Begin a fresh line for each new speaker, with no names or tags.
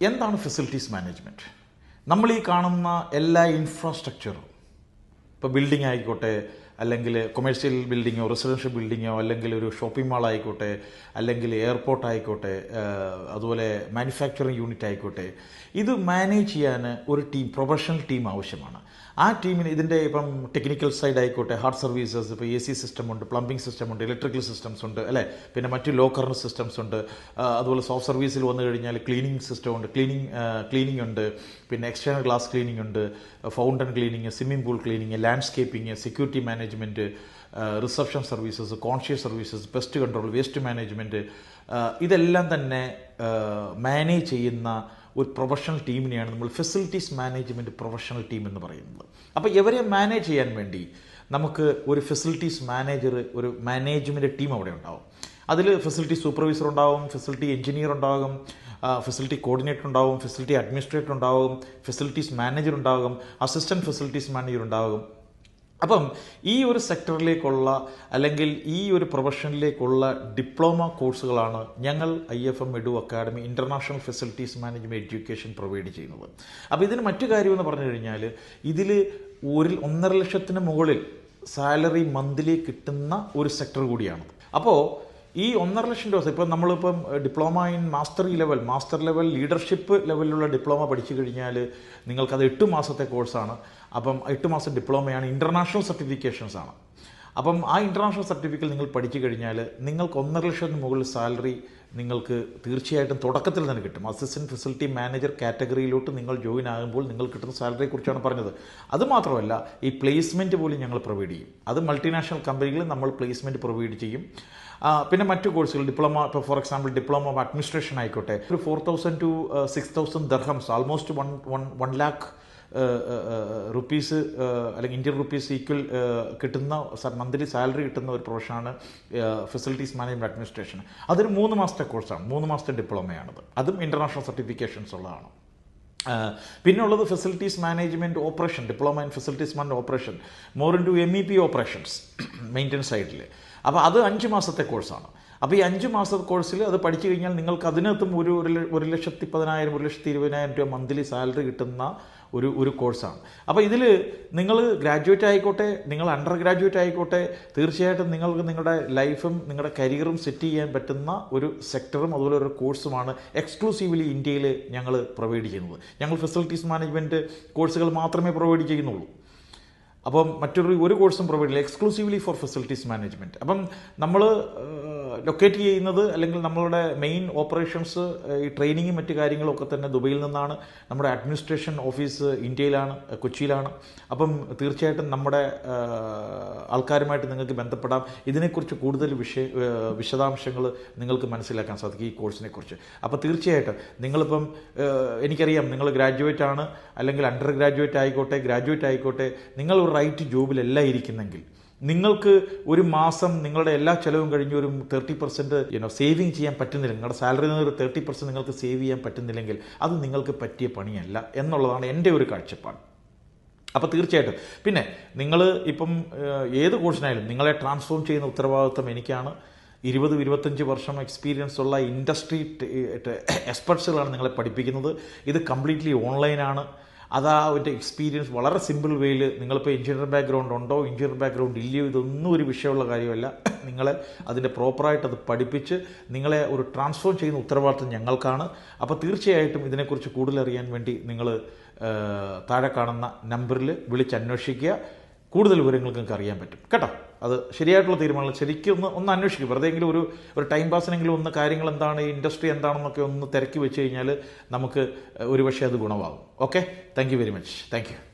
എന്താണ് facilities management? നമ്മൾ ഈ കാണുന്ന എല്ലാ ഇൻഫ്രാസ്ട്രക്ചറും, ഇപ്പോൾ ബിൽഡിംഗ് ആയിക്കോട്ടെ, അല്ലെങ്കിൽ കൊമേഴ്ഷ്യൽ ബിൽഡിങ്ങോ റെസിഡൻഷ്യൽ ബിൽഡിങ്ങോ, അല്ലെങ്കിൽ ഒരു ഷോപ്പിംഗ് മാൾ ആയിക്കോട്ടെ, അല്ലെങ്കിൽ എയർപോർട്ട് ആയിക്കോട്ടെ, അതുപോലെ മാനുഫാക്ചറിങ് യൂണിറ്റ് ആയിക്കോട്ടെ, ഇത് മാനേജ് ചെയ്യാൻ ഒരു ടീം, പ്രൊഫഷണൽ ടീം ആവശ്യമാണ്. ആ ടീമിന് ഇതിൻ്റെ ഇപ്പം ടെക്നിക്കൽ സൈഡ് ആയിക്കോട്ടെ, ഹാർഡ് സർവീസസ്, ഇപ്പോൾ AC സിസ്റ്റം ഉണ്ട്, പ്ലംബിംഗ് സിസ്റ്റം ഉണ്ട്, ഇലക്ട്രിക്കൽ സിസ്റ്റംസ് ഉണ്ട് അല്ലേ, പിന്നെ മറ്റ് ലോ കറന്റ് സിസ്റ്റംസ് ഉണ്ട്, അതുപോലെ സോഫ്റ്റ് സർവീസിൽ വന്നു കഴിഞ്ഞാൽ ക്ലീനിങ് സിസ്റ്റം ഉണ്ട്, ക്ലീനിങ് ഉണ്ട്, പിന്നെ എക്സ്റ്റേണൽ ഗ്ലാസ് ക്ലീനിങ് ഉണ്ട്, fountain cleaning, swimming pool cleaning, landscaping, security management, reception services, conscious services, pest control, waste management, ഇതെല്ലാം തന്നെ മാനേജ് ചെയ്യുന്ന ഒരു പ്രൊഫഷണൽ ടീമിനെയാണ് നമ്മൾ ഫെസിലിറ്റീസ് മാനേജ്മെൻറ്റ് പ്രൊഫഷണൽ ടീം എന്ന് പറയുന്നത്. അപ്പോൾ ഇവരെ മാനേജ് ചെയ്യാൻ വേണ്ടി നമുക്ക് ഒരു ഫെസിലിറ്റീസ് മാനേജർ, ഒരു മാനേജ്മെൻറ്റ് ടീം അവിടെ ഉണ്ടാവും. അതിൽ ഫെസിലിറ്റി സൂപ്പർവൈസർ ഉണ്ടാവും, ഫെസിലിറ്റി എഞ്ചിനീയർ ഉണ്ടാകും, ഫെസിലിറ്റി കോർഡിനേറ്റർ ഉണ്ടാവും, ഫെസിലിറ്റി അഡ്മിനിസ്ട്രേറ്റർ ഉണ്ടാകും, ഫെസിലിറ്റീസ് മാനേജർ ഉണ്ടാകും, അസിസ്റ്റൻറ്റ് ഫെസിലിറ്റീസ് മാനേജർ ഉണ്ടാകും. അപ്പം ഈ ഒരു സെക്ടറിലേക്കുള്ള അല്ലെങ്കിൽ ഈ ഒരു പ്രൊഫഷനിലേക്കുള്ള ഡിപ്ലോമ കോഴ്സുകളാണ് ഞങ്ങൾ IFM edu academy international facilities management education provide ചെയ്യുന്നത്. അപ്പോൾ ഇതിന് മറ്റു കാര്യമെന്ന് പറഞ്ഞു കഴിഞ്ഞാൽ ഇതിൽ 1.5 ലക്ഷത്തിന് മുകളിൽ സാലറി മന്ത്ലി കിട്ടുന്ന ഒരു സെക്ടർ കൂടിയാണ്. അപ്പോൾ ഈ 1.5 ലക്ഷം രൂപ, ഇപ്പം നമ്മളിപ്പം diploma in master level leadership ലെവലിലുള്ള ഡിപ്ലോമ പഠിച്ചു കഴിഞ്ഞാൽ നിങ്ങൾക്കത് 8 മാസത്തെ കോഴ്സാണ്. അപ്പം 8 മാസം ഡിപ്ലോമയാണ്, ഇൻ്റർനാഷണൽ സർട്ടിഫിക്കേഷൻസ് ആണ്. അപ്പം ആ ഇൻ്റർനാഷണൽ സർട്ടിഫിക്കറ്റ് നിങ്ങൾ പഠിച്ചു കഴിഞ്ഞാൽ നിങ്ങൾക്ക് 1.5 ലക്ഷത്തിന് മുകളിൽ സാലറി നിങ്ങൾക്ക് തീർച്ചയായിട്ടും തുടക്കത്തിൽ തന്നെ കിട്ടും. അസിസ്റ്റൻറ്റ് ഫെസിലിറ്റി മാനേജർ കാറ്റഗറിയിലോട്ട് നിങ്ങൾ ജോയിൻ ആകുമ്പോൾ നിങ്ങൾക്ക് കിട്ടുന്ന സാലറിയെക്കുറിച്ചാണ് പറഞ്ഞത്. അതുമാത്രമല്ല, ഈ പ്ലേസ്മെൻറ്റ് പോലും ഞങ്ങൾ പ്രൊവൈഡ് ചെയ്യും. അത് മൾട്ടിനാഷണൽ കമ്പനികളിൽ നമ്മൾ പ്ലേസ്മെൻറ്റ് പ്രൊവൈഡ് ചെയ്യും. പിന്നെ മറ്റു കോഴ്സുകൾ, ഡിപ്ലോമ, ഇപ്പോൾ for example diploma of administration ആയിക്കോട്ടെ, ഒരു 4,000 to 6,000 dirhams, almost 1 lakh rupees അല്ലെങ്കിൽ ഇന്ത്യൻ റുപ്പീസ് ഈക്വൽ കിട്ടുന്ന മന്ത്ലി സാലറി കിട്ടുന്ന ഒരു പ്രൊഫഷനാണ് ഫെസിലിറ്റീസ് മാനേജ്മെൻറ്റ് അഡ്മിനിസ്ട്രേഷൻ. അതൊരു 3 മാസത്തെ കോഴ്സാണ്, 3 മാസത്തെ ഡിപ്ലോമയാണത്. അതും ഇൻ്റർനാഷണൽ സർട്ടിഫിക്കേഷൻസ് ഉള്ളതാണ്. പിന്നെ ഉള്ളത് facilities management operation, diploma in facilities management operation, more in to MEP operations, maintenance സൈഡിൽ. അപ്പോൾ അത് 5 മാസത്തെ കോഴ്സാണ്. അപ്പോൾ ഈ 5 മാസത്തെ കോഴ്സിൽ അത് പഠിച്ചു കഴിഞ്ഞാൽ നിങ്ങൾക്ക് അതിനകത്തും ഒരു 1,10,000 1,20,000 രൂപ മന്ത്ലി സാലറി കിട്ടുന്ന ഒരു കോഴ്സാണ്. അപ്പോൾ ഇതിൽ നിങ്ങൾ ഗ്രാജുവേറ്റ് ആയിക്കോട്ടെ, നിങ്ങൾ അണ്ടർ ഗ്രാജുവേറ്റ് ആയിക്കോട്ടെ, തീർച്ചയായിട്ടും നിങ്ങൾക്ക് നിങ്ങളുടെ ലൈഫും നിങ്ങളുടെ കരിയറും സെറ്റ് ചെയ്യാൻ പറ്റുന്ന ഒരു സെക്ടറും അതുപോലെ ഒരു കോഴ്സുമാണ് എക്സ്ക്ലൂസീവ്ലി ഇന്ത്യയിൽ ഞങ്ങൾ പ്രൊവൈഡ് ചെയ്യുന്നത്. ഞങ്ങൾ ഫെസിലിറ്റീസ് മാനേജ്മെൻറ്റ് കോഴ്സുകൾ മാത്രമേ പ്രൊവൈഡ് ചെയ്യുന്നുള്ളൂ. അപ്പം മറ്റൊരു കോഴ്സും പ്രൊവൈഡ് ചെയ്യില്ല, എക്സ്ക്ലൂസീവ്ലി ഫോർ ഫെസിലിറ്റീസ് മാനേജ്മെൻറ്റ്. അപ്പം നമ്മൾ ലൊക്കേറ്റ് ചെയ്യുന്നത് അല്ലെങ്കിൽ നമ്മളുടെ മെയിൻ ഓപ്പറേഷൻസ്, ഈ ട്രെയിനിങ്ങും മറ്റു കാര്യങ്ങളും ഒക്കെ തന്നെ ദുബൈയിൽ നിന്നാണ്. നമ്മുടെ അഡ്മിനിസ്ട്രേഷൻ ഓഫീസ് ഇന്ത്യയിലാണ്, കൊച്ചിയിലാണ്. അപ്പം തീർച്ചയായിട്ടും നമ്മുടെ ആൾക്കാരുമായിട്ട് നിങ്ങൾക്ക് ബന്ധപ്പെടാം. ഇതിനെക്കുറിച്ച് കൂടുതൽ വിശദാംശങ്ങൾ നിങ്ങൾക്ക് മനസ്സിലാക്കാൻ സാധിക്കും ഈ കോഴ്സിനെക്കുറിച്ച്. അപ്പോൾ തീർച്ചയായിട്ടും നിങ്ങളിപ്പം, എനിക്കറിയാം നിങ്ങൾ ഗ്രാജുവേറ്റ് ആണ്, അല്ലെങ്കിൽ അണ്ടർ ഗ്രാജുവേറ്റ് ആയിക്കോട്ടെ, ഗ്രാജുവേറ്റ് ആയിക്കോട്ടെ, നിങ്ങൾ ഒരു റൈറ്റ് ജോബിലല്ല ഇരിക്കുന്നെങ്കിൽ, നിങ്ങൾക്ക് ഒരു മാസം നിങ്ങളുടെ എല്ലാ ചിലവും കഴിഞ്ഞ് ഒരു 30% സേവിങ് ചെയ്യാൻ പറ്റുന്നില്ല, നിങ്ങളുടെ സാലറിയിൽ നിന്ന് ഒരു 30% നിങ്ങൾക്ക് സേവ് ചെയ്യാൻ പറ്റുന്നില്ലെങ്കിൽ അത് നിങ്ങൾക്ക് പറ്റിയ പണിയല്ല എന്നുള്ളതാണ് എൻ്റെ ഒരു കാഴ്ചപ്പാട്. അപ്പോൾ തീർച്ചയായിട്ടും പിന്നെ നിങ്ങൾ ഇപ്പം ഏത് കോഴ്സിനായാലും നിങ്ങളെ ട്രാൻസ്ഫോം ചെയ്യുന്ന ഉത്തരവാദിത്വം എനിക്കാണ്. 20-25 വർഷം എക്സ്പീരിയൻസ് ഉള്ള ഇൻഡസ്ട്രി എക്സ്പെർട്സുകളാണ് നിങ്ങളെ പഠിപ്പിക്കുന്നത്. ഇത് കംപ്ലീറ്റ്ലി ഓൺലൈനാണ്. അതാ ഒരു എക്സ്പീരിയൻസ് വളരെ സിമ്പിൾ വേയിൽ, നിങ്ങളിപ്പോൾ എഞ്ചിനീയർ ബാക്ക്ഗ്രൗണ്ട് ഉണ്ടോ, എഞ്ചിനീയർ ബാക്ക്ഗ്രൗണ്ട് ഇല്ലയോ, ഇതൊന്നും ഒരു വിഷയമുള്ള കാര്യമല്ല. നിങ്ങളെ അതിൻ്റെ പ്രോപ്പറായിട്ട് അത് പഠിപ്പിച്ച് നിങ്ങളെ ഒരു ട്രാൻസ്ഫോം ചെയ്യുന്ന ഉത്തരവാദിത്വം ഞങ്ങൾക്കാണ്. അപ്പോൾ തീർച്ചയായിട്ടും ഇതിനെക്കുറിച്ച് കൂടുതൽ അറിയാൻ വേണ്ടി നിങ്ങൾ താഴെ കാണുന്ന നമ്പറിൽ വിളിച്ചന്വേഷിക്കുക. കൂടുതൽ വിവരങ്ങൾക്ക് നിങ്ങൾക്ക് അറിയാൻ പറ്റും കേട്ടോ. അത് ശരിയായിട്ടുള്ള തീരുമാനങ്ങൾ ശരിക്കും ഒന്ന് അന്വേഷിക്കും. വെറുതെ എങ്കിലും ഒരു ടൈം പാസിനെങ്കിലും ഒന്ന് കാര്യങ്ങൾ എന്താണ്, ഈ ഇൻഡസ്ട്രി എന്താണെന്നൊക്കെ ഒന്ന് തിരക്കി വെച്ച് കഴിഞ്ഞാൽ നമുക്ക് ഒരുപക്ഷെ അത് ഗുണമാകും. Okay, thank you very much. Thank U.